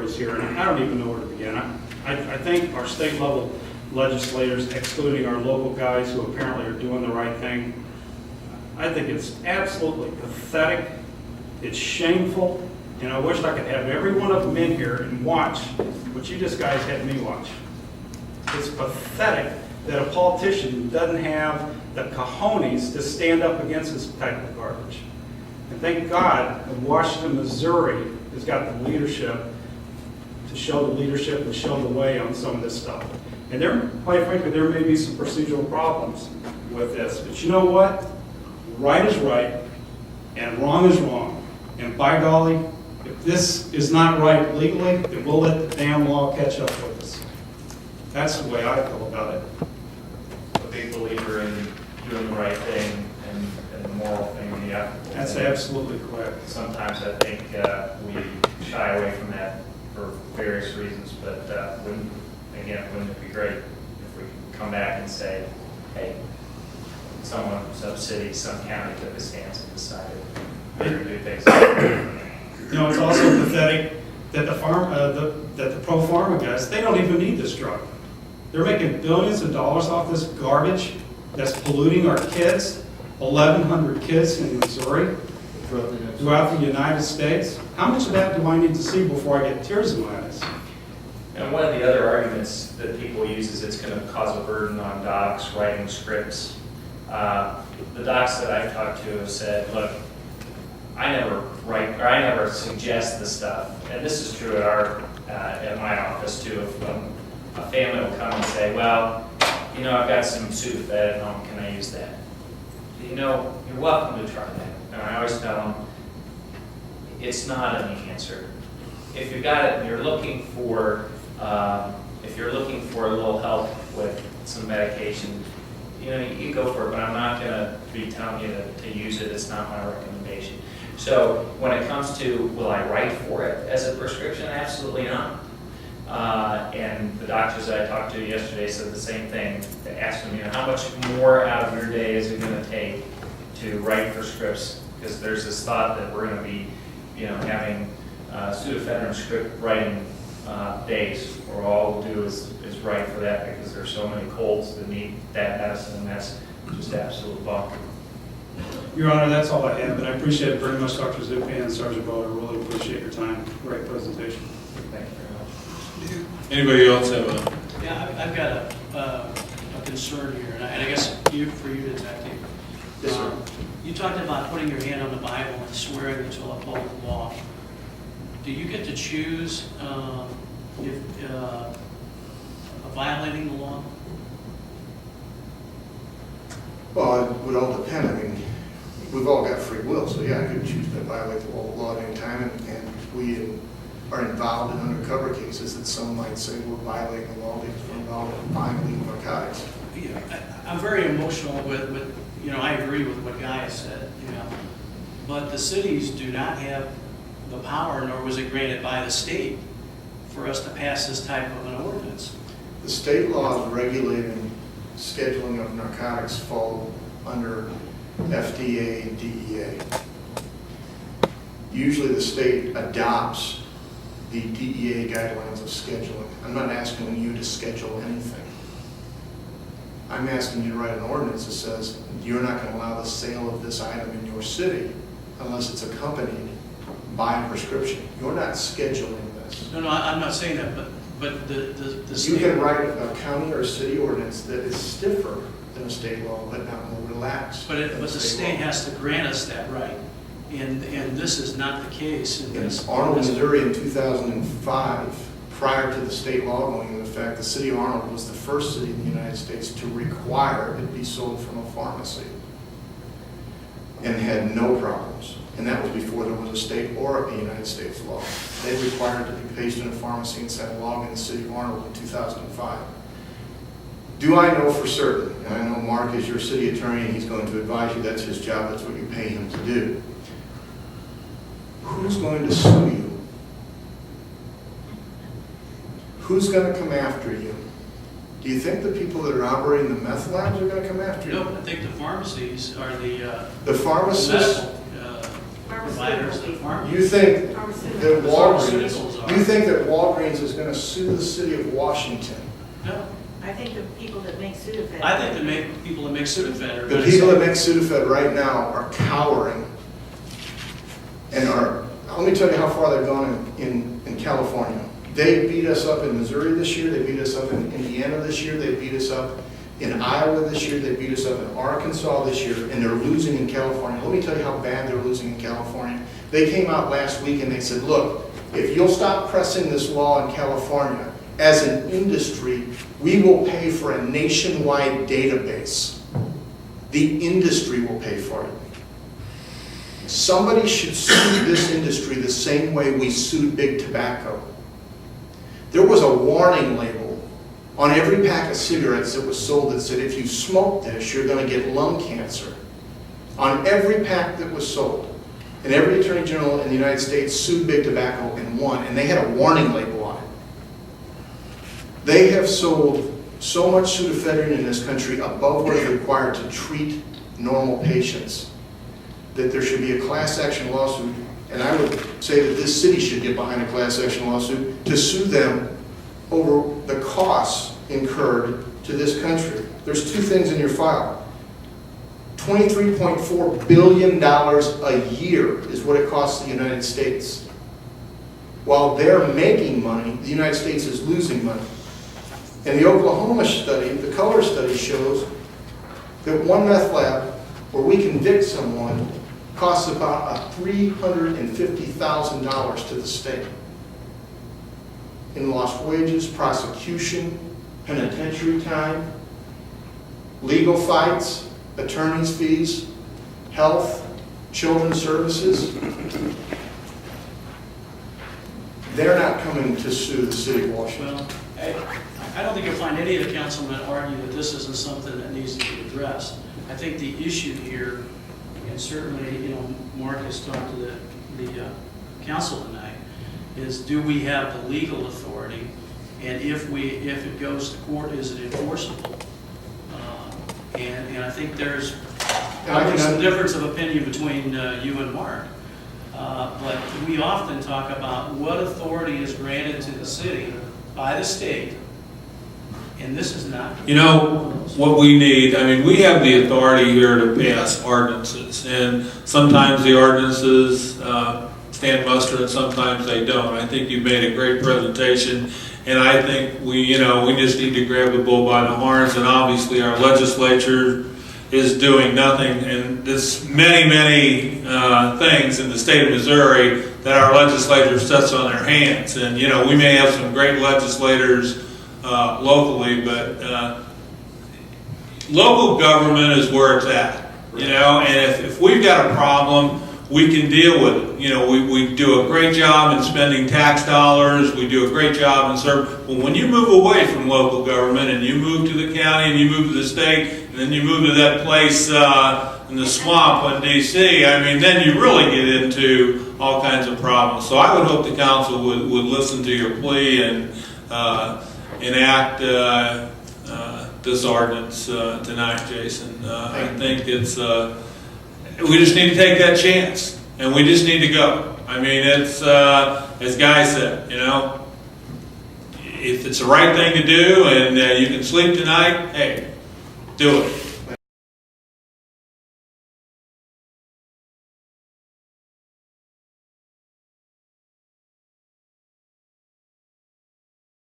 stories here, and I don't even know where to begin. I think our state level legislators, excluding our local guys who apparently are doing the right thing, I think it's absolutely pathetic. It's shameful, and I wish I could have every one of them in here and watch what you just guys had me watch. It's pathetic that a politician doesn't have the cojones to stand up against this type of garbage. And thank God that Washington, Missouri has got the leadership to show the leadership and show the way on some of this stuff. And there, quite frankly, there may be some procedural problems with this. But you know what? Right is right, and wrong is wrong. And by golly, if this is not right legally, then we'll let the damn law catch up with us. That's the way I feel about it. A big believer in doing the right thing and the moral thing and the ethical That's thing. absolutely correct. Sometimes I think we shy away from that for various reasons, but wouldn't it be great if we could come back and say, hey, someone, some city, some county took a stance and decided we're going to do things. You know, it's also pathetic that the pro pharma guys, they don't even need this drug. They're making billions of dollars off this garbage that's polluting our kids, 1,100 kids in Missouri, throughout the United States. How much of that do I need to see before I get tears in my eyes? And one of the other arguments that people use is it's going to cause a burden on docs writing scripts. The docs that I've talked to have said, look, I never write, or I never suggest the stuff. And this is true at my office too. If a family will come and say, well, you know, I've got some Sudafed at home, can I use that? You know, you're welcome to try that. And I always tell them, it's not an answer. If you've got it and you're looking for, if you're looking for a little help with some medication, you know, you go for it, but I'm not going to be telling you to use it. It's not my recommendation. So when it comes to, will I write for it as a prescription? Absolutely not. And the doctors that I talked to yesterday said the same thing. They asked them, you know, how much more out of your day is it going to take to write for scripts? Because there's this thought that we're going to be, you know, having pseudoephedrine script writing days, where all we'll do is write for that because there's so many colds that need that medicine, and that's just absolute bunk. Your Honor, that's all I have, but I appreciate it very much, Dr. Zupan and Sergeant Bowler. I really appreciate your time. Great presentation. Thank you very much. Anybody else have a? Yeah, I've got a concern here, and I guess for you, Detective. Yes, sir. You talked about putting your hand on the Bible and swearing that you'll uphold the law. Do you get to choose if violating the law? Well, it would all depend. I mean, we've all got free will, so yeah, I could choose to violate the law at any time, and we are involved in undercover cases that some might say we're violating the law because we're involved in buying legal narcotics. Yeah, I'm very emotional with, you know, I agree with what Guy has said, you know, but the cities do not have the power, nor was it granted by the state, for us to pass this type of an ordinance. The state laws regulating scheduling of narcotics fall under FDA and DEA. Usually the state adopts the DEA guidelines of scheduling. I'm not asking you to schedule anything. I'm asking you to write an ordinance that says you're not going to allow the sale of this item in your city unless it's accompanied by a prescription. You're not scheduling this. No, I'm not saying that, but the You state... can write a county or city ordinance that is stiffer than a state law, but not more relaxed. But the state has to grant us that right, and this is not the case. In Arnold, Missouri in 2005, prior to the state law going into effect, the city of Arnold was the first city in the United States to require it be sold from a pharmacy and had no problems. And that was before there was a state or a United States law. They required it to be placed in a pharmacy and sent along in the city of Arnold in 2005. Do I know for certain, and I know Mark is your city attorney and he's going to advise you, that's his job, that's what you pay him to do. Who's going to sue you? Who's going to come after you? Do you think the people that are operating the meth labs are going to come after you? No, I think the pharmacies are The pharmacists? medical providers. The You think that Walgreens, pharmaceuticals You think that Walgreens is going to sue the city of Washington? No, I think the people that make Sudafed. I think people that make Sudafed are The gonna people that say, make Sudafed right now are cowering and let me tell you how far they've gone in California. They beat us up in Missouri this year, they beat us up in Indiana this year, they beat us up in Iowa this year, they beat us up in Arkansas this year, and they're losing in California. Let me tell you how bad they're losing in California. They came out last week and they said, look, if you'll stop pressing this law in California, as an industry, we will pay for a nationwide database. The industry will pay for it. Somebody should sue this industry the same way we sued Big Tobacco. There was a warning label on every pack of cigarettes that was sold that said, if you smoke this, you're going to get lung cancer. On every pack that was sold. And every attorney general in the United States sued Big Tobacco and won, and they had a warning label on it. They have sold so much pseudoephedrine in this country above what is required to treat normal patients that there should be a class action lawsuit, and I would say that this city should get behind a class action lawsuit to sue them over the costs incurred to this country. There's two things in your file. $23.4 billion a year is what it costs the United States. While they're making money, the United States is losing money. And the Oklahoma study, the color study, shows that one meth lab where we convict someone costs about $350,000 to the state in lost wages, prosecution, penitentiary time, legal fights, attorney's fees, health, children's services. They're not coming to sue the city of Washington. well, I don't think you'll find any of the councilmen argue that this isn't something that needs to be addressed. I think the issue here, and certainly, Mark has talked to the council tonight, is do we have the legal authority, and if it goes to court, is it enforceable? And I think there's probably some difference of opinion between you and Mark. But we often talk about what authority is granted to the city by the state, and this is not. What we need, we have the authority here to pass ordinances, and sometimes the ordinances stand muster and sometimes they don't. I think you've made a great presentation, and I think we just need to grab the bull by the horns, and obviously our legislature is doing nothing, and there's many things in the state of Missouri that our legislature sits on their hands, and we may have some great legislators locally, but local government is where it's at, and if we've got a problem, we can deal with it. We do a great job in spending tax dollars, we do a great job in serving. Well, when you move away from local government and you move to the county and you move to the state and then you move to that place in the swamp in D.C., then you really get into all kinds of problems. So I would hope the council would listen to your plea and enact this ordinance tonight, Jason. I think it's we just need to take that chance, and we just need to go. It's as Guy said, if it's the right thing to do and you can sleep tonight, hey, do it.